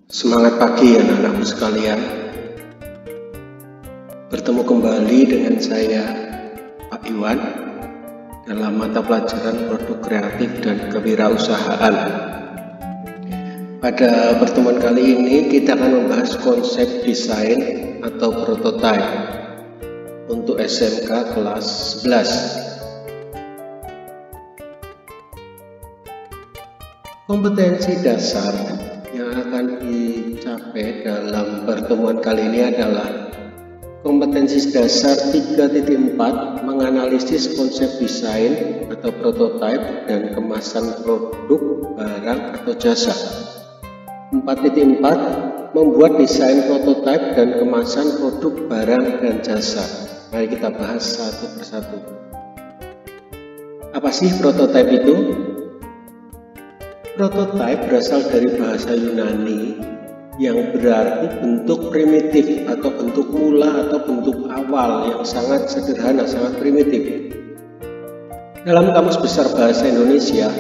Semangat pagi anak-anakku sekalian. Bertemu kembali dengan saya, Pak Iwan, dalam mata pelajaran produk kreatif dan kewirausahaan. Pada pertemuan kali ini kita akan membahas konsep desain atau prototype untuk SMK kelas 11. Kompetensi dasar yang akan dicapai dalam pertemuan kali ini adalah kompetensi dasar 3.4 menganalisis konsep desain atau prototipe dan kemasan produk, barang atau jasa. 4.4 membuat desain prototipe dan kemasan produk, barang dan jasa. Mari kita bahas satu persatu. Apa sih prototipe itu? Prototipe berasal dari bahasa Yunani yang berarti bentuk primitif atau bentuk mula atau bentuk awal yang sangat sederhana, sangat primitif. Dalam Kamus Besar Bahasa Indonesia,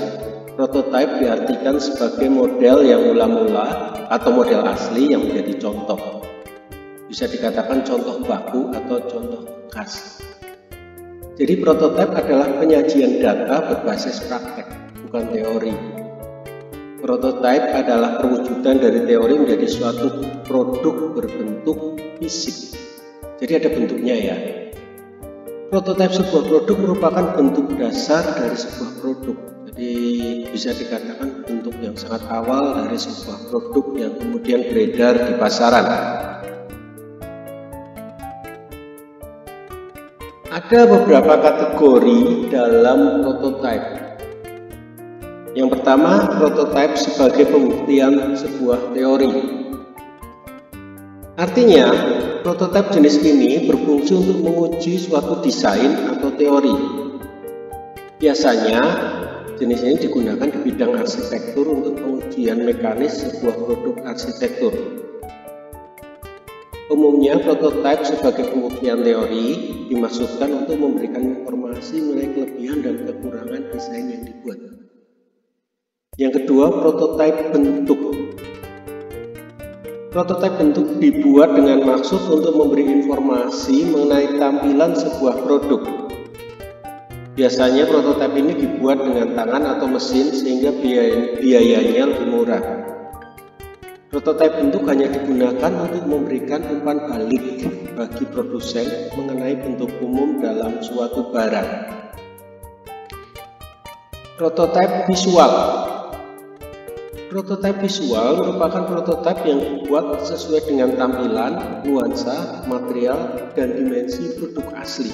prototipe diartikan sebagai model yang mula-mula atau model asli yang menjadi contoh. Bisa dikatakan contoh baku atau contoh khas. Jadi prototipe adalah penyajian data berbasis praktek, bukan teori. Prototipe adalah perwujudan dari teori menjadi suatu produk berbentuk fisik. Jadi ada bentuknya ya. Prototipe sebuah produk merupakan bentuk dasar dari sebuah produk. Jadi bisa dikatakan bentuk yang sangat awal dari sebuah produk yang kemudian beredar di pasaran. Ada beberapa kategori dalam prototipe. Yang pertama, prototipe sebagai pembuktian sebuah teori. Artinya, prototipe jenis ini berfungsi untuk menguji suatu desain atau teori. Biasanya, jenis ini digunakan di bidang arsitektur untuk pengujian mekanis sebuah produk arsitektur. Umumnya, prototipe sebagai pembuktian teori dimaksudkan untuk memberikan informasi mengenai kelebihan dan kekurangan desain yang dibuat. Yang kedua, prototipe bentuk. Prototipe bentuk dibuat dengan maksud untuk memberi informasi mengenai tampilan sebuah produk. Biasanya prototipe ini dibuat dengan tangan atau mesin sehingga biayanya lebih murah. Prototipe bentuk hanya digunakan untuk memberikan umpan balik bagi produsen mengenai bentuk umum dalam suatu barang. Prototipe visual. Prototipe visual merupakan prototipe yang dibuat sesuai dengan tampilan, nuansa, material, dan dimensi produk asli.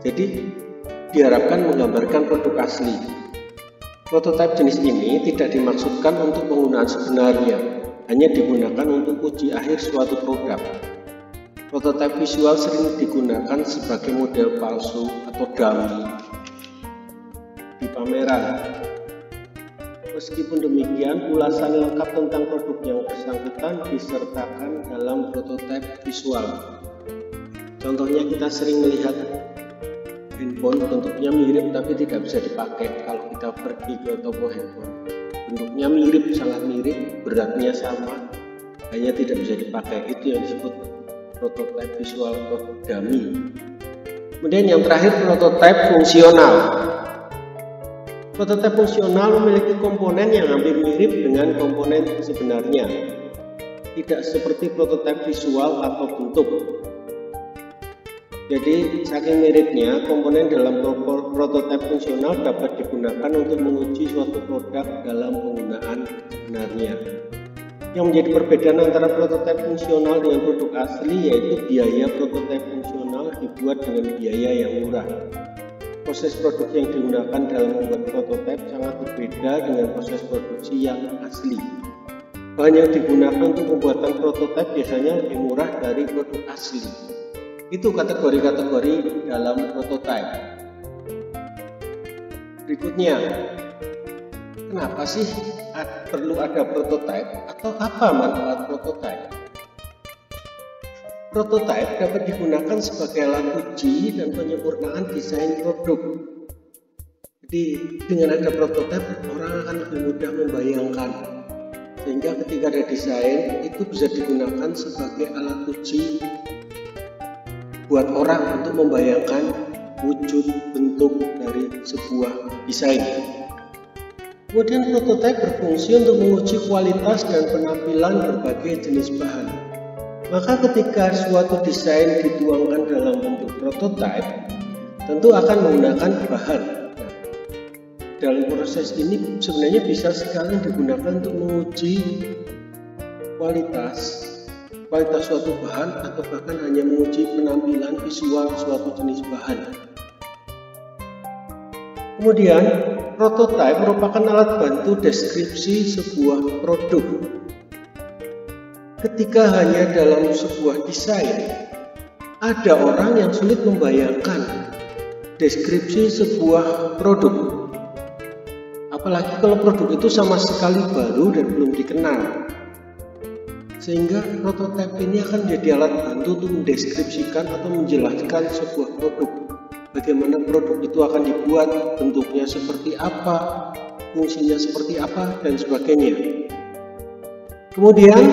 Jadi, diharapkan menggambarkan produk asli. Prototipe jenis ini tidak dimaksudkan untuk penggunaan sebenarnya, hanya digunakan untuk uji akhir suatu produk. Prototipe visual sering digunakan sebagai model palsu atau dummy di pameran. Meskipun demikian, ulasan lengkap tentang produk yang bersangkutan disertakan dalam prototipe visual. Contohnya kita sering melihat handphone bentuknya mirip tapi tidak bisa dipakai kalau kita pergi ke toko handphone. Bentuknya mirip, sangat mirip, beratnya sama, hanya tidak bisa dipakai. Itu yang disebut prototipe visual atau dummy. Kemudian yang terakhir, prototipe fungsional. Prototipe fungsional memiliki komponen yang hampir mirip dengan komponen sebenarnya, tidak seperti prototipe visual atau bentuk. Jadi, saking miripnya, komponen dalam prototipe fungsional dapat digunakan untuk menguji suatu produk dalam penggunaan sebenarnya. Yang menjadi perbedaan antara prototipe fungsional dengan produk asli yaitu biaya prototipe fungsional dibuat dengan biaya yang murah. Proses produk yang digunakan dalam membuat prototipe sangat berbeda dengan proses produksi yang asli. Bahan yang digunakan untuk pembuatan prototipe biasanya lebih murah dari produk asli. Itu kategori-kategori dalam prototipe. Berikutnya, kenapa sih perlu ada prototipe atau apa manfaat prototipe? Prototipe dapat digunakan sebagai alat uji dan penyempurnaan desain produk. Jadi dengan ada prototipe, orang akan lebih mudah membayangkan sehingga ketika ada desain itu bisa digunakan sebagai alat uji buat orang untuk membayangkan wujud bentuk dari sebuah desain. Kemudian prototipe berfungsi untuk menguji kualitas dan penampilan berbagai jenis bahan. Maka ketika suatu desain dituangkan dalam bentuk prototipe, tentu akan menggunakan bahan. Dalam proses ini sebenarnya bisa sekali digunakan untuk menguji kualitas suatu bahan atau bahkan hanya menguji penampilan visual suatu jenis bahan. Kemudian, prototipe merupakan alat bantu deskripsi sebuah produk. Ketika hanya dalam sebuah desain, ada orang yang sulit membayangkan deskripsi sebuah produk. Apalagi kalau produk itu sama sekali baru dan belum dikenal. Sehingga prototipe ini akan menjadi alat bantu untuk mendeskripsikan atau menjelaskan sebuah produk. Bagaimana produk itu akan dibuat, bentuknya seperti apa, fungsinya seperti apa, dan sebagainya. Kemudian,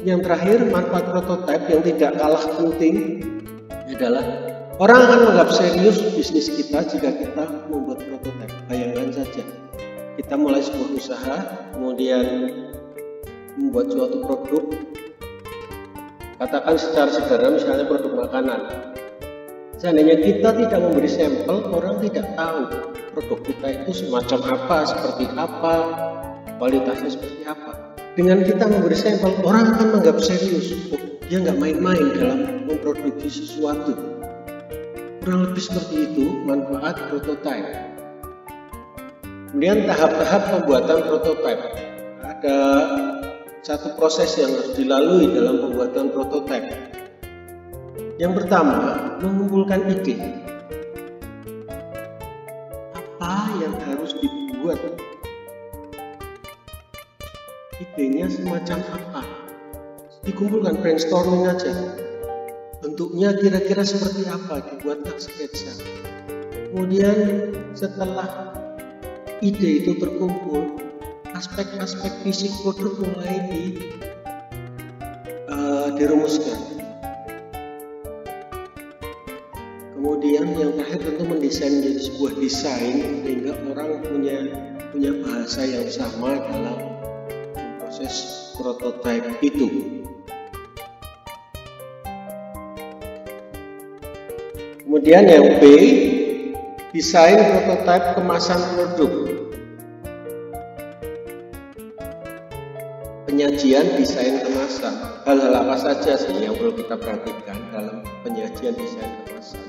yang terakhir, manfaat prototipe yang tidak kalah penting adalah orang akan menganggap serius bisnis kita jika kita membuat prototipe. Bayangkan saja, kita mulai sebuah usaha, kemudian membuat suatu produk, katakan secara sederhana misalnya produk makanan. Seandainya kita tidak memberi sampel, orang tidak tahu produk kita itu semacam apa, seperti apa, kualitasnya seperti apa. Dengan kita memberi sampel, orang akan menganggap serius. Dia nggak main-main dalam memproduksi sesuatu. Kurang lebih seperti itu manfaat prototipe. Kemudian tahap-tahap pembuatan prototipe. Ada satu proses yang harus dilalui dalam pembuatan prototipe. Yang pertama, mengumpulkan ide. Apa yang harus dibuat? Idenya semacam apa? Dikumpulkan, brainstorming aja. Bentuknya kira-kira seperti apa? Dibuatlah sketsa. Kemudian setelah ide itu terkumpul, aspek-aspek fisik produk mulai dirumuskan. Kemudian yang terakhir tentu mendesain menjadi sebuah desain sehingga orang punya bahasa yang sama dalam proses prototipe itu. Kemudian yang B, desain prototipe kemasan produk. Penyajian desain kemasan. Hal-hal apa saja sih yang perlu kita perhatikan dalam penyajian desain kemasan?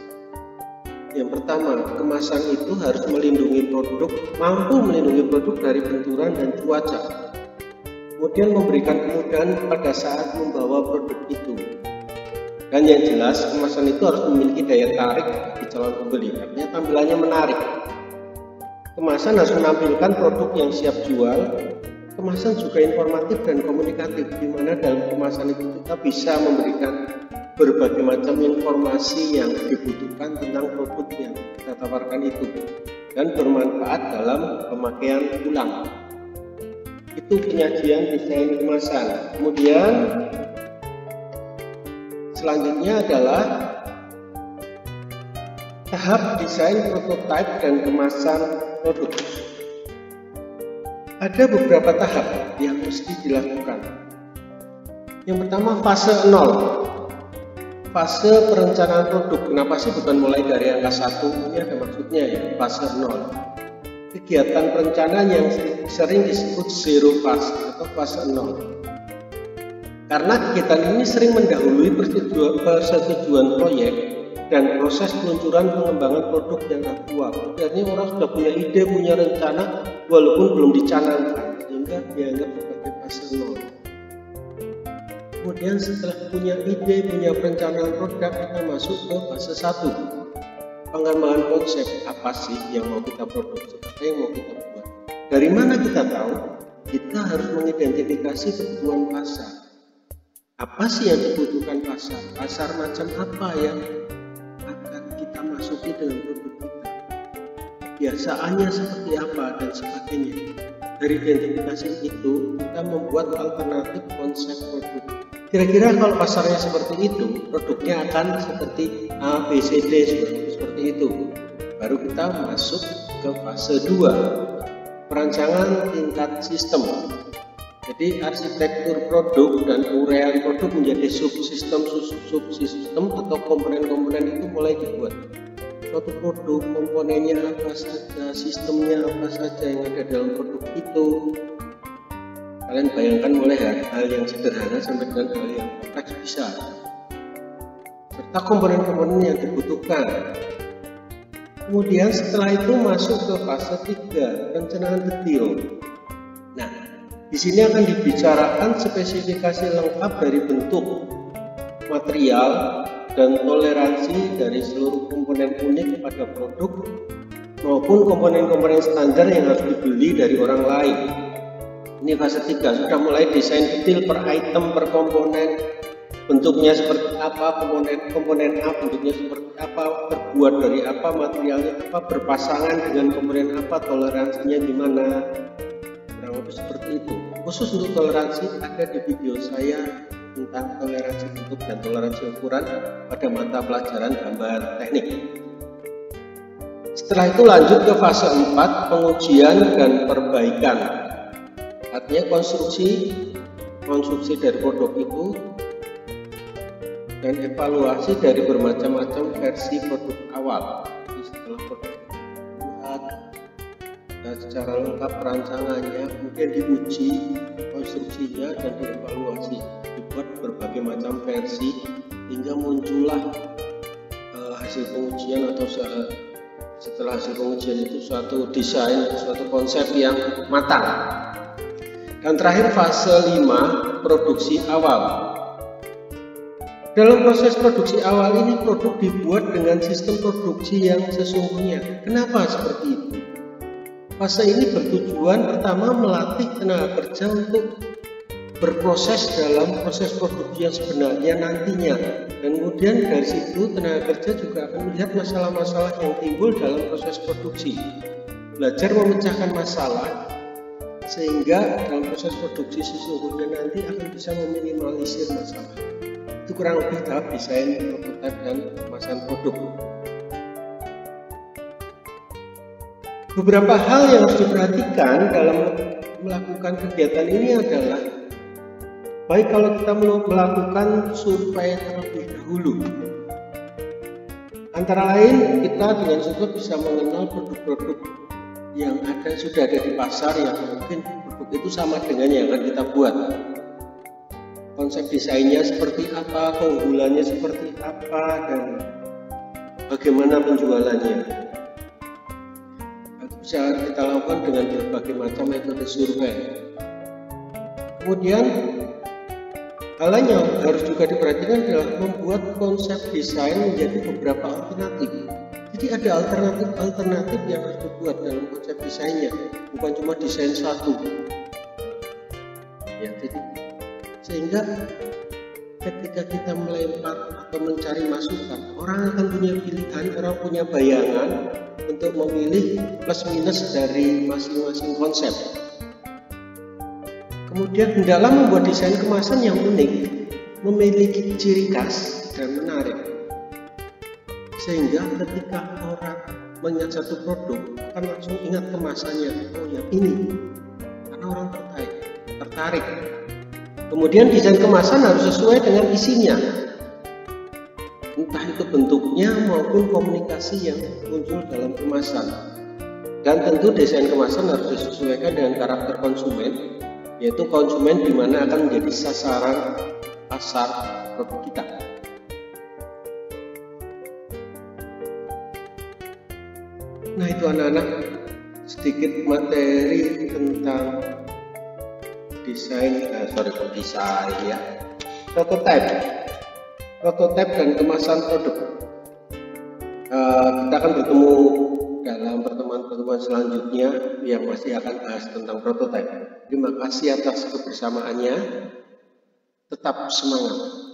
Yang pertama, kemasan itu harus melindungi produk, mampu melindungi produk dari benturan dan cuaca. Kemudian memberikan kemudahan pada saat membawa produk itu. Dan yang jelas, kemasan itu harus memiliki daya tarik bagi calon pembeli, artinya tampilannya menarik. Kemasan harus menampilkan produk yang siap jual. Kemasan juga informatif dan komunikatif, di mana dalam kemasan itu kita bisa memberikan berbagai macam informasi yang dibutuhkan tentang produk yang kita tawarkan itu dan bermanfaat dalam pemakaian ulang. Itu penyajian desain kemasan. Kemudian selanjutnya adalah tahap desain prototipe dan kemasan produk. Ada beberapa tahap yang mesti dilakukan. Yang pertama, fase 0. Fase perencanaan produk. Kenapa sih bukan mulai dari angka 1? Ini ada maksudnya ya, fase 0. Kegiatan perencanaan yang sering disebut zero fase atau fase 0. Karena kegiatan ini sering mendahului persetujuan proyek dan proses peluncuran pengembangan produk yang aktual. Artinya orang sudah punya ide, punya rencana, walaupun belum dicanangkan, sehingga dianggap sebagai fase 0. Kemudian setelah punya ide, punya perencanaan produk, kita masuk ke fase 1. Pengembangan konsep, apa sih yang mau kita produksi, apa yang mau kita buat. Dari mana kita tahu? Kita harus mengidentifikasi kebutuhan pasar. Apa sih yang dibutuhkan pasar? Pasar macam apa yang akan kita masuki dengan produk kita? Kebiasaannya seperti apa dan sebagainya. dari identifikasi itu kita membuat alternatif konsep produk. Kira-kira kalau pasarnya seperti itu, produknya akan seperti A, B, C, D, seperti itu. Baru kita masuk ke fase 2, perancangan tingkat sistem. Jadi arsitektur produk dan uraian produk menjadi subsistem atau komponen-komponen itu mulai dibuat. Suatu produk, komponennya apa saja, sistemnya apa saja yang ada dalam produk itu. Kalian bayangkan mulai hal yang sederhana sampai dengan hal yang kompleks bisa. Serta komponen-komponen yang dibutuhkan. Kemudian setelah itu masuk ke fase 3, perencanaan detail. Nah, di sini akan dibicarakan spesifikasi lengkap dari bentuk, material, dan toleransi dari seluruh komponen unik pada produk maupun komponen-komponen standar yang harus dibeli dari orang lain. Ini fase 3, sudah mulai desain detail per item, per komponen, bentuknya seperti apa, komponen A bentuknya seperti apa, terbuat dari apa, materialnya apa, berpasangan dengan komponen apa, toleransinya gimana, kurang lebih seperti itu. Khusus untuk toleransi ada di video saya tentang toleransi bentuk dan toleransi ukuran pada mata pelajaran gambar teknik. Setelah itu lanjut ke fase 4, pengujian dan perbaikan. Artinya konstruksi dari produk itu dan evaluasi dari bermacam-macam versi produk awal. Jadi setelah produk dibuat dan secara lengkap perancangannya, kemudian diuji konstruksinya dan dievaluasi, dibuat berbagai macam versi hingga muncullah hasil pengujian atau setelah hasil pengujian itu suatu desain, suatu konsep yang matang. Dan terakhir fase 5, produksi awal. Dalam proses produksi awal ini produk dibuat dengan sistem produksi yang sesungguhnya. Kenapa seperti itu? Fase ini bertujuan pertama melatih tenaga kerja untuk berproses dalam proses produksi yang sebenarnya nantinya, dan kemudian dari situ tenaga kerja juga akan melihat masalah-masalah yang timbul dalam proses produksi, belajar memecahkan masalah sehingga dalam proses produksi sesungguhnya nanti akan bisa meminimalisir masalah. Itu kurang lebih tahap desain, prototipe, dan kemasan produk. Beberapa hal yang harus diperhatikan dalam melakukan kegiatan ini adalah baik kalau kita melakukan survei terlebih dahulu. Antara lain kita dengan survei bisa mengenal produk-produk yang sudah ada di pasar yang mungkin produk itu sama dengan yang akan kita buat. Konsep desainnya seperti apa, keunggulannya seperti apa, dan bagaimana penjualannya. Itu bisa kita lakukan dengan berbagai macam metode survei. Kemudian hal lain yang harus juga diperhatikan adalah membuat konsep desain menjadi beberapa alternatif. Jadi ada alternatif yang harus dibuat dalam konsep desainnya, bukan cuma desain satu. Ya, jadi sehingga ketika kita melempar atau mencari masukan, orang akan punya pilihan, orang punya bayangan untuk memilih plus minus dari masing-masing konsep. Kemudian hendaklah membuat desain kemasan yang unik, memiliki ciri khas dan menarik, sehingga ketika orang melihat satu produk akan langsung ingat kemasannya, oh ya ini, karena orang tertarik. Kemudian desain kemasan harus sesuai dengan isinya, entah itu bentuknya maupun komunikasi yang muncul dalam kemasan. Dan tentu desain kemasan harus disesuaikan dengan karakter konsumen, yaitu konsumen di mana akan menjadi sasaran pasar produk kita. Nah, itu anak-anak sedikit materi tentang desain ya, prototipe dan kemasan produk. Kita akan bertemu dalam pertemuan-pertemuan selanjutnya yang masih akan bahas tentang prototipe. Terima kasih atas kebersamaannya, tetap semangat.